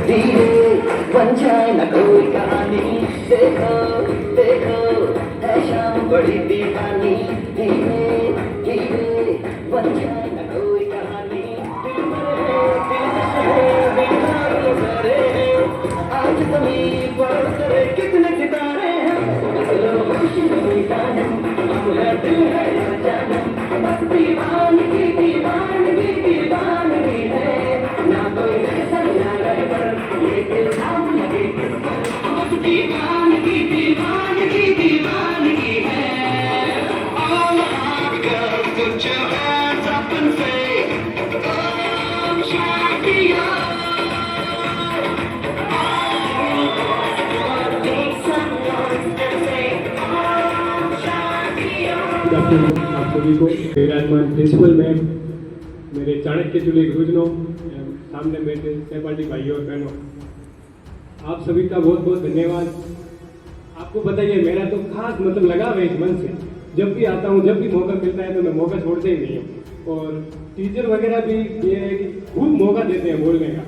धीरे बन जाए न कोई कहानी, देखो देखो है शाम बड़ी दीवानी, धीरे धीरे बन जाए न कोई कहानी, दिल में आज जमीन पर उतरे कितने सितारे हैं, खुशी हुई जानम हम है दिल है जानम, बस दीवानगी दीवानगी दीवानगी है, ना कोई ऐसा ना रहे पर ये दिल नाम लगे किसको, बस दीवानगी दीवानगी दीवानगी है। All I've got, put your hands up and say, Om Shanti Om. आप सभी को विराजमान प्रिंसिपल मैम, मेरे चाणक्य चुले गुरुजनों, सामने बैठे सहपाठी भाइयों और बहनों, आप सभी का बहुत बहुत धन्यवाद। आपको बताइए मेरा तो खास मतलब लगाव है इस मन से, जब भी आता हूँ जब भी मौका मिलता है तो मैं मौका छोड़ते ही नहीं हूँ, और टीचर वगैरह भी ये है कि खूब मौका देते हैं बोलने का।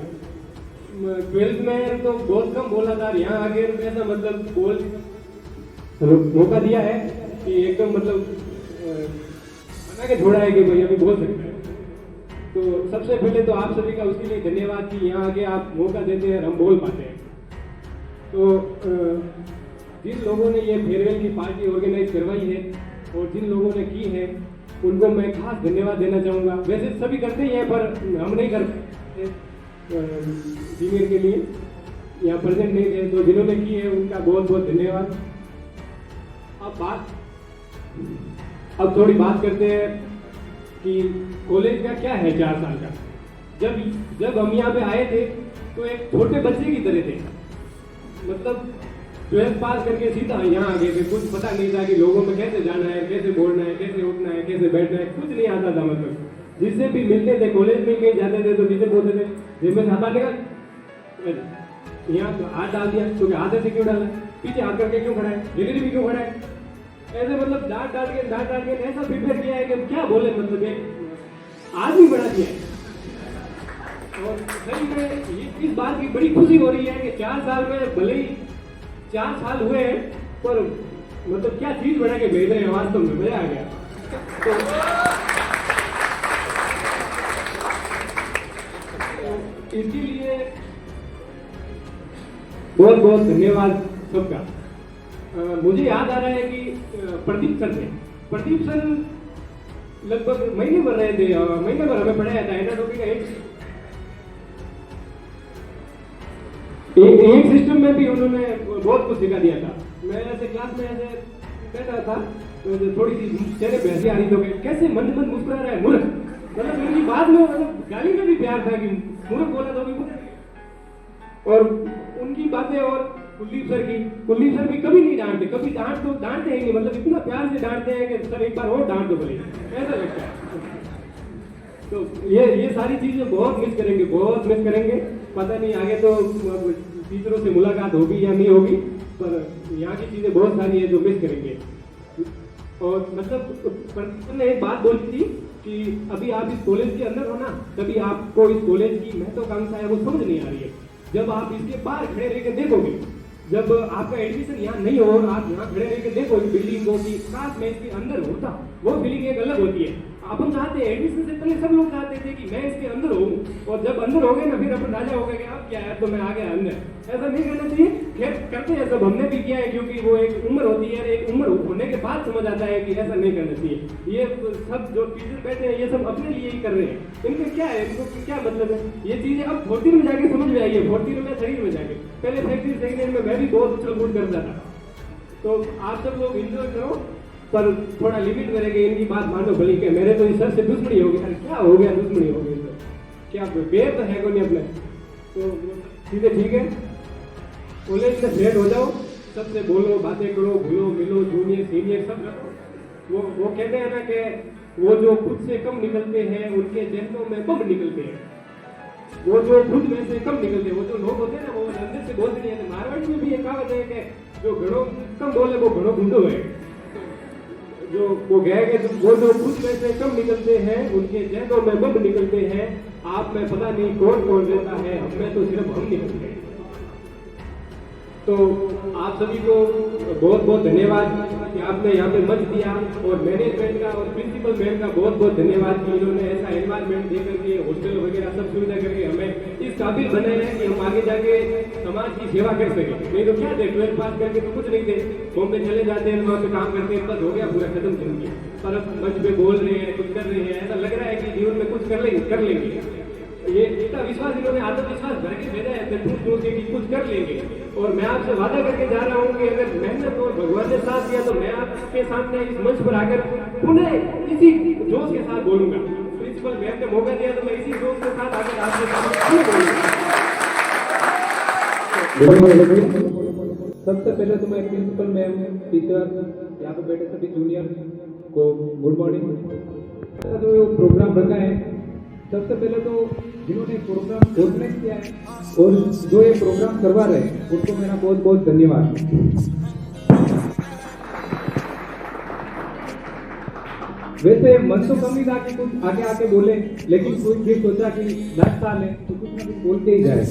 12th में तो बहुत कम बोला था, यहाँ आगे ऐसा मतलब मौका दिया है कि एकदम मतलब बना के छोड़ा है कि भाई अभी बोल सकते हैं। तो सबसे पहले तो आप सभी का उसके लिए धन्यवाद कि यहाँ आके आप मौका देते हैं और हम बोल पाते हैं। तो जिन लोगों ने ये फेयरवेल की पार्टी ऑर्गेनाइज करवाई है और जिन लोगों ने की है उनको मैं खास धन्यवाद देना चाहूँगा। वैसे सभी करते ही हैं पर हम नहीं करते सीनियर के लिए यहाँ प्रेजेंट नहीं थे, तो जिन्होंने की है उनका बहुत बहुत धन्यवाद। अब थोड़ी बात करते हैं कि कॉलेज का क्या है 4 साल का। जब हम यहाँ पे आए थे तो एक छोटे बच्चे की तरह थे, मतलब 12th पास करके सीधा यहाँ आ गए थे। कुछ पता नहीं था कि लोगों में कैसे जाना है, कैसे बोलना है, कैसे उठना है, कैसे बैठना है, कुछ नहीं आता था। मतलब जिससे भी मिलते थे कॉलेज में कहीं जाते थे तो जिसे बोलते थे जिसमें हाथ डालेगा, यहाँ तो हाथ डाल दिया तो हाथ ऐसे क्यों डाला, पीछे हाथ करके क्यों खड़ा है, डिग्री भी क्यों खड़ा है, ऐसे मतलब डांट डाल के ऐसा फीडबैक किया है कि क्या बोले, मतलब एक आदमी बना दिया है। और सही में इस बात की बड़ी खुशी हो रही है कि 4 साल में भले ही 4 साल हुए हैं पर मतलब क्या चीज बना के भेज रहे हैं, वास्तव में मजा आ गया। तो इसके लिए बहुत बहुत धन्यवाद सबका। मुझे याद आ रहा है कि प्रदीप सर लगभग महीने भर रहे थे, महीने भर हमें पढ़ाया था एनाटॉमी का एक सिस्टम में भी उन्होंने बहुत कुछ सिखा दिया था। मैं ऐसे क्लास में ऐसे बैठा था तो थोड़ी सी चेहरे पे हंसी आ रही, तो कैसे मन मुस्कुरा रहा है मूर्ख, मतलब उनकी बात में मतलब गाली में भी प्यार था कि मूर्ख बोला तो भी। और उनकी बातें और कुलदीप सर भी कभी नहीं डांटते, कभी डांटते ही नहीं, मतलब इतना प्यार से डांटते हैं कि सर एक बार और डांट दो बोले, ऐसा लगता है। तो ये सारी चीजें बहुत मिस करेंगे। पता नहीं आगे तो टीचरों से मुलाकात होगी या नहीं होगी, पर यहाँ की चीजें बहुत सारी है जो मिस करेंगे। और मतलब ने एक बात बोली थी कि अभी आप इस कॉलेज के अंदर हो ना, तभी आपको इस कॉलेज की महत्वाकांक्षा है वो समझ नहीं आ रही है। जब आप इसके बाहर खड़े रह के देखोगे, जब आपका एडमिशन यहाँ नहीं हो और आप यहाँ खड़े रह के देखो बिल्डिंग को कि काश मैं इसके अंदर होता, वो फीलिंग एक अलग होती है। अपन चाहते हैं, एडमिशन से पहले सब लोग चाहते थे कि मैं इसके अंदर हूँ, और जब अंदर हो गए ना फिर अपन राजा हो गए कि अब क्या है तो मैं आ गया अंदर। ऐसा नहीं करना चाहिए। खैर करते हैं सब, हमने भी किया है, क्योंकि वो एक उम्र होती है, एक उम्र होने के बाद समझ आता है कि ऐसा नहीं करना चाहिए। ये सब जो टीचर बैठे हैं ये सब अपने लिए ही कर रहे हैं, इनका क्या है, इनको क्या मतलब है। ये चीजें अब 14 में जाके समझ में आई है, 14 में शरीर में जाके। पहले प्रैक्टिस सेकंड में मैं भी बहुत उछल कूद करता था। तो आप सब लोग एंजॉय करो, पर थोड़ा लिमिट में रहेंगे, इनकी बात मानो भली के। मेरे तो इस सर से दुश्मनी हो गई। अरे क्या हो गया, दुश्मनी हो गई तो क्या बेर तो है को नहीं अपने, तो चीजें ठीक है। कॉलेज में फ्रेंड हो जाओ, सबसे बोलो, बातें करो, घुलो मिलो, जूनियर सीनियर सब रखो। वो कहते हैं ना कि वो जो खुद से कम निकलते हैं उनके जहनों में बम निकलते हैं। वो जो खुद में से कम निकलते हैं, वो जो लोग होते हैं ना वो अंदर से बोलते नहीं है। मारवाड़ी में भी एक कहावत है कि जो घड़ों कम बोले वो घड़ों गुंडो है। जो वो गए वो जो खुद में से कम निकलते हैं उनके जहनों में बम निकलते हैं। आप में पता नहीं कौन कौन रहता है, हमें तो सिर्फ हम निकल गए। तो आप सभी को बहुत बहुत धन्यवाद कि आपने यहाँ पे मंच दिया, और मैनेजमेंट का और प्रिंसिपल मैम का बहुत बहुत धन्यवाद कि इन्होंने ऐसा एनवायरनमेंट दे करके हॉस्टल वगैरह सब सुविधा करके हमें इस काबिल बनाए हैं कि हम आगे जाके समाज की सेवा कर सकें। नहीं तो क्या थे, 12 पास करके तो कुछ नहीं थे, बॉम्बे चले जाते हैं, वहाँ पे काम करते हैं, बस हो गया, पूरा खत्म जिंदगी। पर अब मंच पे बोल रहे हैं, कुछ कर रहे हैं, ऐसा लग रहा है कि जीवन में कुछ कर लेंगे। ये इतना विश्वास इन्होंने आत्मविश्वास भर के भेजा है दूर के कि कुछ कर लेंगे। और मैं आपसे वादा करके जा रहा हूँ कि अगर मेहनत और भगवान ने साथ दिया तो मैं आपके सामने इस मंच पर आकर पुनः इसी जोश के साथ बोलूंगा। प्रिंसिपल मैम ने मौका दिया तो मैं इसी जोश के साथ आकर आपके सामने बोलूंगा। सबसे पहले तो मैं प्रिंसिपल मैम, टीचर, यहाँ पे बैठे सभी जूनियर को गुड मॉर्निंग। जो प्रोग्राम रखा है, सबसे पहले तो जिन्होंने प्रोग्राम ऑर्गेनाइज किया है और जो ये प्रोग्राम करवा रहे हैं उनको मेरा बहुत बहुत धन्यवाद। वैसे मन तो कम ही था कि कुछ आगे आके बोले, लेकिन कोई फिर सोचा कि 10 साल है तो कुछ ना कुछ बोलते ही जाए।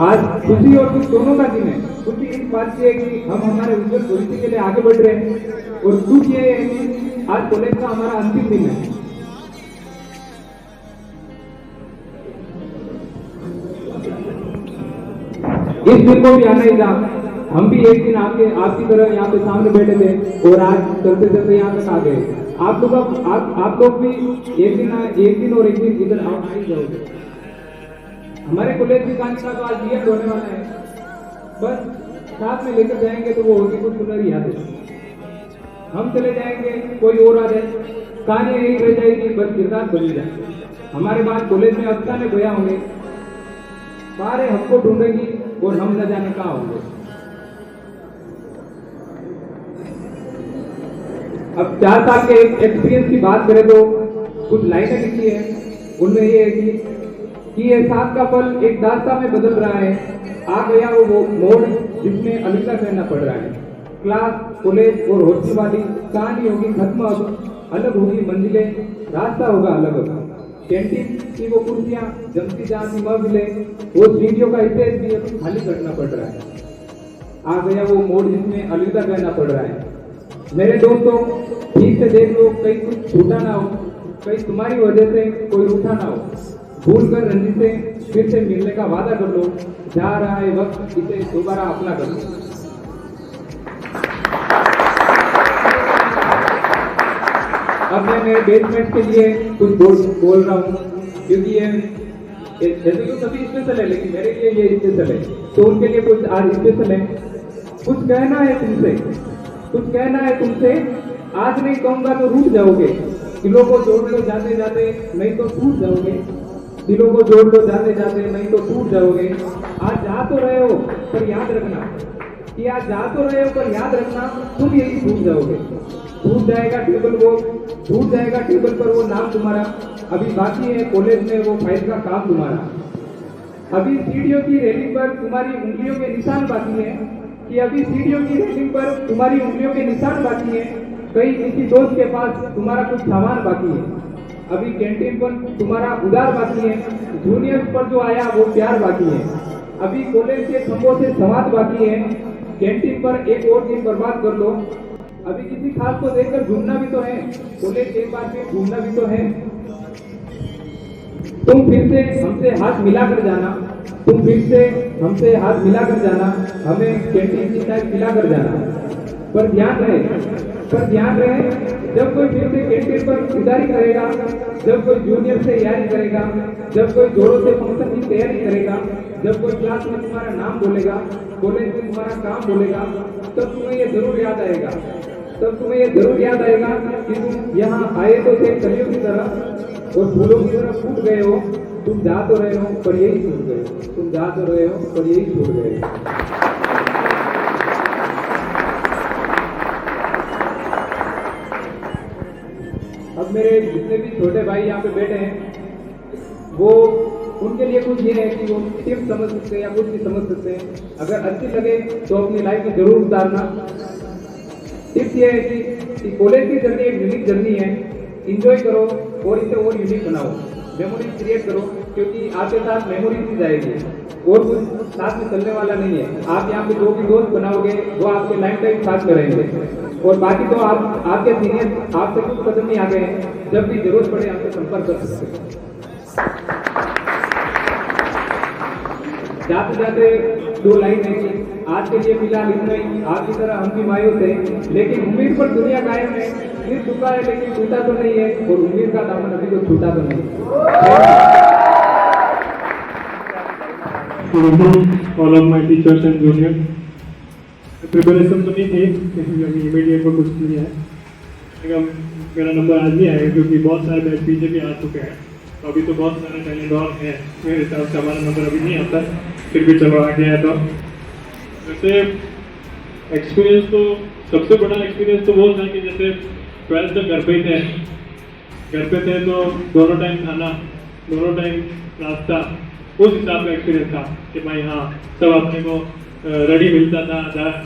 आज खुशी और दुख दोनों का दिन है। खुशी इस बात की है कि हम हमारे उज्जवल भविष्य के लिए आगे बढ़ रहे हैं, और दुख ये है कि आज कॉलेज का हमारा अंतिम दिन है। इस दिन को भी आना ही था। हम भी एक दिन आपकी तरह यहाँ पे सामने बैठे थे और आज चलते चलते यहाँ तक आ गए। आप लोग भी एक दिन और एक दिन इधर आ ही जाओगे। हमारे कॉलेज की कहानी का तो आज ये होने वाला है, बस साथ में लेकर जाएंगे तो वो होगी कुछ सुनहरी यादें। हम चले जाएंगे, कोई और आ जाए, कहानी यही रह जाएगी, बस किरदार बदल जाए। हमारे बाद कॉलेज में अफसाने गोया होंगे, सारे हमको ढूंढेगी और हम न जाने कहाँ होंगे। अब 4 साल के एक्सपीरियंस की बात करें तो कुछ लाइनें लिखी है, उनमें ये है कि एहसास का पल एक दास्तां में बदल रहा है। आ गया वो मोड़ जिसमें अलविदा कहना पड़ रहा है। क्लास, कॉलेज और हॉस्टल वाली कहानी होगी खत्म, अब अलग होगी मंजिलें, रास्ता होगा अलग होगा। कैंटीन की वो कुर्सियां जमती जहां की महफिलें, वो सीढ़ियों का स्टेज भी अब खाली करना पड़ रहा है। आ गया वो मोड़ जिसमें अलविदा कहना पड़ रहा है। मेरे दोस्तों, ठीक से देख लो, कहीं कुछ छूटा ना हो, कहीं तुम्हारी वजह से कोई रूठा ना हो। भूल कर रंजिश से फिर से मिलने का वादा कर लो, जा रहा है वक्त, इसे दोबारा अपना कर लो। अब मैं मेरे बेसमेंट के लिए कुछ बोल रहा हूँ, क्योंकि ये जैसे तो सभी स्पेशल है, लेकिन मेरे लिए ये स्पेशल है, तो उनके लिए कुछ आज स्पेशल है। कुछ कहना है तुमसे, कुछ कहना है तुमसे, आज नहीं कहूंगा तो रूठ जाओगे। दिलों को जोड़ लो जाते जाते, नहीं तो टूट जाओगे। दिलों को जोड़ लो जाते जाते, नहीं तो टूट जाओगे। आज जा तो रहे हो पर याद रखना कि आज जा तो रहे हो पर याद रखना, तुम यही भूल जाओगे। टूट जाएगा टेबल वो, टूट जाएगा टेबल पर वो नाम तुम्हारा। अभी बाकी है कॉलेज में वो फाइल का काम तुम्हारा। अभी सीढ़ियों की रेलिंग पर तुम्हारी उंगलियों के निशान बाकी है, कि अभी सीढ़ियों की रेलिंग पर तुम्हारी उंगलियों के निशान बाकी है। कहीं किसी दोस्त के पास तुम्हारा कुछ सामान बाकी है। अभी कैंटीन पर तुम्हारा उधार बाकी है। जूनियर्स पर जो आया वो प्यार बाकी है। अभी कॉलेज के खंभों से संवाद बाकी है। कैंटीन पर एक और दिन बर्बाद कर लो। अभी किसी खास को देखकर घूमना भी तो है, कॉलेज एक बार फिर घूमना भी तो है। तुम फिर से हमसे हाथ मिलाकर जाना, तुम फिर से हमसे हाथ मिलाकर जाना, हमें कैंटीन की चाय पिलाकर जाना। पर ध्यान रहे, जब कोई फिर से कैंटीन पर उधारी करेगा, जब कोई जूनियर से यारी करेगा, जब कोई जोरों से फंक्शन की तैयारी करेगा, जब कोई क्लास में तुम्हारा नाम बोलेगा, कॉलेज में तुम्हारा काम बोलेगा, तब तुम्हें ये जरूर याद आएगा, कि तुम यहाँ आए तो थे कलियों की तरह और फूलों की तरह फूट गए हो। तुम जा तो रहे हो पर यही छूट गए, तुम जा तो रहे हो पर यही छूट गए। अब मेरे जितने भी छोटे भाई यहाँ पे बैठे हैं, वो उनके लिए कुछ ये है कि वो टिप्स समझ सकते हैं या कुछ भी समझ सकते हैं। अगर अच्छी लगे तो अपनी लाइफ में जरूर उतारना। टिप्स ये है कि कॉलेज की जर्नी एक यूनिक जर्नी है, इंजॉय करो और इसे और यूनिक बनाओ। मेमोरीज क्रिएट करो, क्योंकि आपके साथ मेमोरीज ही जाएगी और कुछ साथ में चलने वाला नहीं है। आप यहाँ पे जो भी दोस्त बनाओगे वो आपके लाइफ टाइम साथ में रहेंगे, और बाकी तो आप आपके सीनियर आपसे कुछ कदम नहीं आगे हैं, जब भी जरूरत पड़े आपसे संपर्क कर सकते हैं। जाते जाते दो लाइन है कि आज के लिए फिलहाल इतना ही। आपकी तरह हम भी मायूस हैं, लेकिन उम्मीद पर दुनिया कायम है। सिर झुका है लेकिन टूटा तो नहीं है, और उम्मीद का दामन अभी तो छूटा तो नहीं। All of my teachers and juniors, preparation तो नहीं थी, क्योंकि इमीडिएट को कुछ नहीं है, लेकिन मेरा नंबर आज नहीं आएगा क्योंकि बहुत सारे बैच पीछे भी आ चुके हैं। अभी तो बहुत सारे टैलेंट और हैं, मेरे हिसाब से हमारा नंबर अभी नहीं आता, फिर भी चलो आ गया है। तो वैसे एक्सपीरियंस तो सबसे बड़ा एक्सपीरियंस तो वो था कि जैसे 12th तक घर पे ही थे, तो दोनों टाइम खाना, दोनों टाइम नाश्ता, उस हिसाब का एक्सपीरियंस था कि भाई हाँ सब अपने को रेडी मिलता था।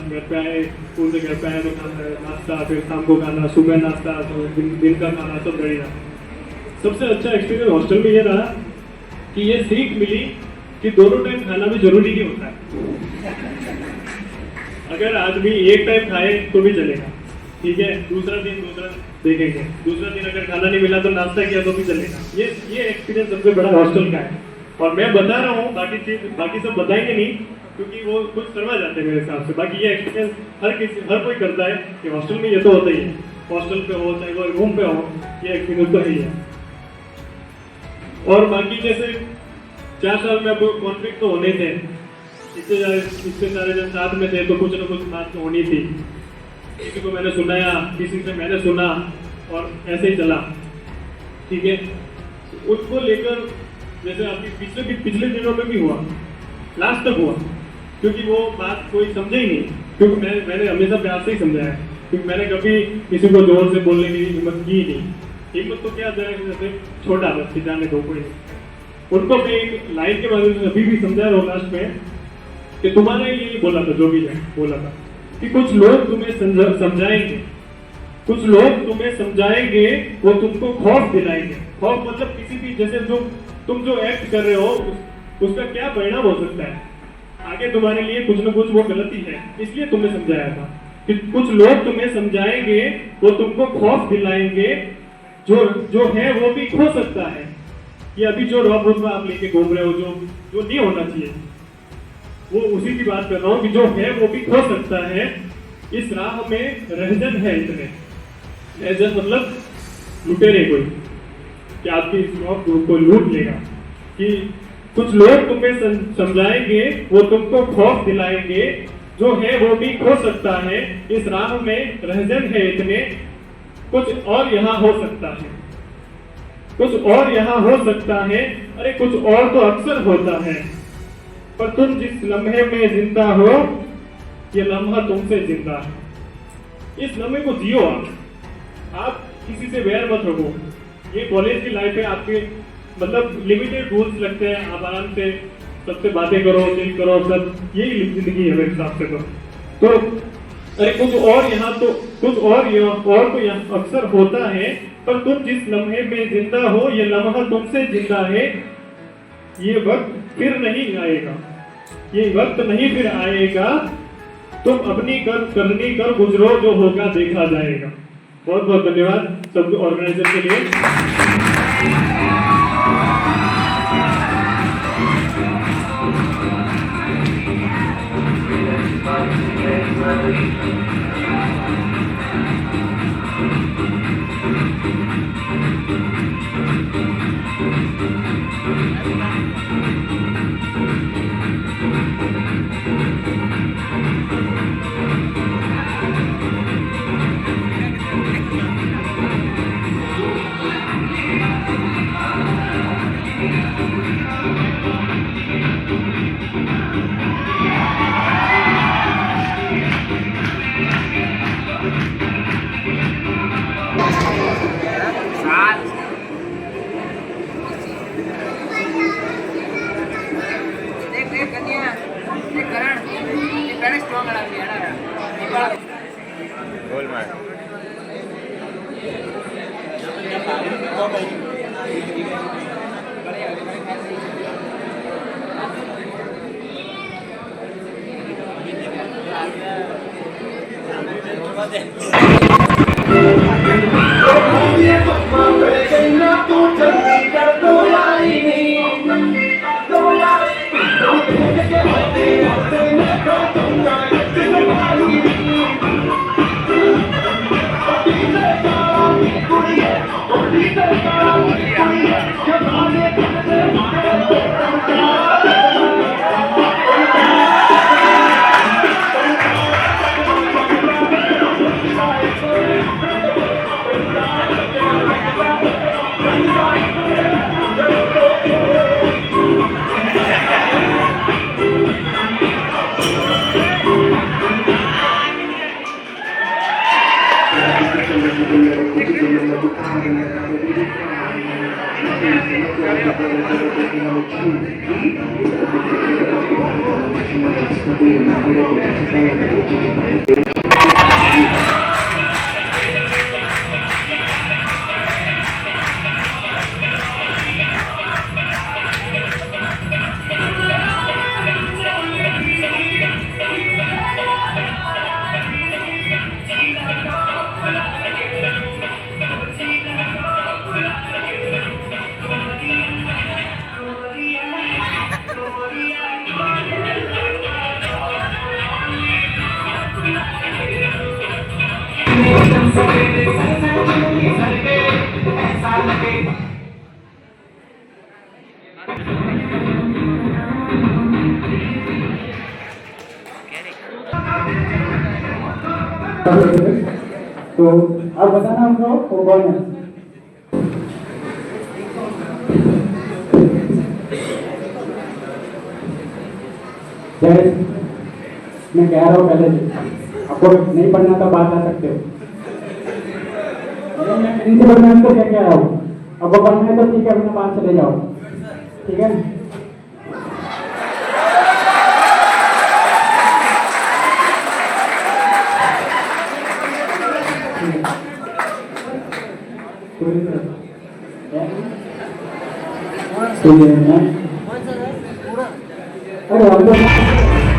घर पे आए, स्कूल से घर पे आए तो नाश्ता, फिर शाम को खाना, सुबह नाश्ता, तो दिन का खाना, सब रेडी था। सबसे अच्छा एक्सपीरियंस हॉस्टल में ये रहा कि ये सीख मिली कि दोनों टाइम खाना भी जरूरी नहीं होता है। अगर आदमी एक टाइम खाए तो भी चलेगा, ठीक है, दूसरा दिन दूसरा देखेंगे, दूसरा दिन अगर खाना नहीं मिला तो नाश्ता किया तो भी चलेगा। ये एक्सपीरियंस सबसे बड़ा हॉस्टल का है। और मैं बता रहा हूँ, बाकी सब बताएंगे नहीं क्योंकि वो कुछ करवा जाते हैं मेरे हिसाब से। बाकी ये एक्सपीरियंस हर कोई करता है कि हॉस्टल में ये तो होता ही है, हॉस्टल पे हो चाहे वो रूम पे हो, ये एक्सपीरियंस तो ही है। और बाकी जैसे 4 साल में अब कॉन्फ्लिक्ट तो होने थे, इससे सारे जब साथ में थे तो कुछ ना कुछ बात तो होनी थी। किसी को मैंने सुनाया, किसी से मैंने सुना, और ऐसे ही चला, ठीक है। उसको लेकर जैसे अभी पिछले दिनों में भी हुआ, लास्ट तक हुआ, क्योंकि वो बात कोई समझे ही नहीं, क्योंकि मैंने हमेशा प्यार से ही समझाया, क्योंकि मैंने कभी किसी को जोर से बोलने की हिम्मत की ही नहीं। हिम्मत तो क्या जाए, जैसे छोटा बस खिंचाने दो कोई। उनको मैं एक लाइन के माध्यम से अभी भी समझा रहा हूँ लास्ट में कि तुम्हारे लिए बोला था, जो भी है बोला था कि कुछ लोग तुम्हें समझाएंगे, कुछ लोग तुम्हें समझाएंगे, वो तुमको खौफ दिलाएंगे। खौफ मतलब किसी भी, जैसे तुम जो एक्ट कर रहे हो उसका क्या परिणाम हो सकता है आगे तुम्हारे लिए, कुछ ना कुछ वो गलती है, इसलिए तुमने समझाया था कि कुछ लोग तुम्हें समझाएंगे, वो तुमको खौफ दिलाएंगे, जो है वो भी खो सकता है। ये अभी जो रॉब रुतबा आप लेके घूम रहे हो, जो नहीं होना चाहिए, वो उसी की बात कर रहा हूँ कि जो है वो भी खो सकता है। इस राह में रहजन है इतने, रहजन मतलब लुटेरे कोई, कि आपकी शॉप को लूट लेगा। कि कुछ लोग तुम्हें समझाएंगे, वो तुमको खौफ दिलाएंगे, जो है वो भी खो सकता है। इस राह में रहजन है इतने, कुछ और यहाँ हो सकता है, कुछ और यहाँ हो सकता है। अरे कुछ और तो अक्सर होता है, पर तुम जिस लम्हे में जिंदा हो, ये लम्हा तुमसे जिंदा है। इस लम्हे को जियो आप किसी से वैर मत रखो। ये कॉलेज की लाइफ है आपके, मतलब लिमिटेड रूल्स लगते हैं, आप आराम से सबसे बातें करो, चिल करो, सब यही जिंदगी है मेरे हिसाब से। तो अरे कुछ और तो यहाँ अक्सर होता है, पर तुम जिस लम्हे में जिंदा हो, ये लम्हा तुमसे जिंदा है। ये वक्त फिर नहीं आएगा, ये वक्त नहीं फिर आएगा, तुम अपनी करनी कर गुजरो, जो होगा देखा जाएगा। बहुत बहुत धन्यवाद सब ऑर्गेनाइजर के लिए। तो अब बताना हमको वो कौन है। जैसे मैं कह रहा हूँ पहले से आपको नहीं पढ़ना तो बात आ सकते हो। मैं प्रिंसिपल मैम को क्या कह रहा हूँ, अब वो पढ़ना है तो ठीक है, अपने बात चले जाओ, ठीक है। अरे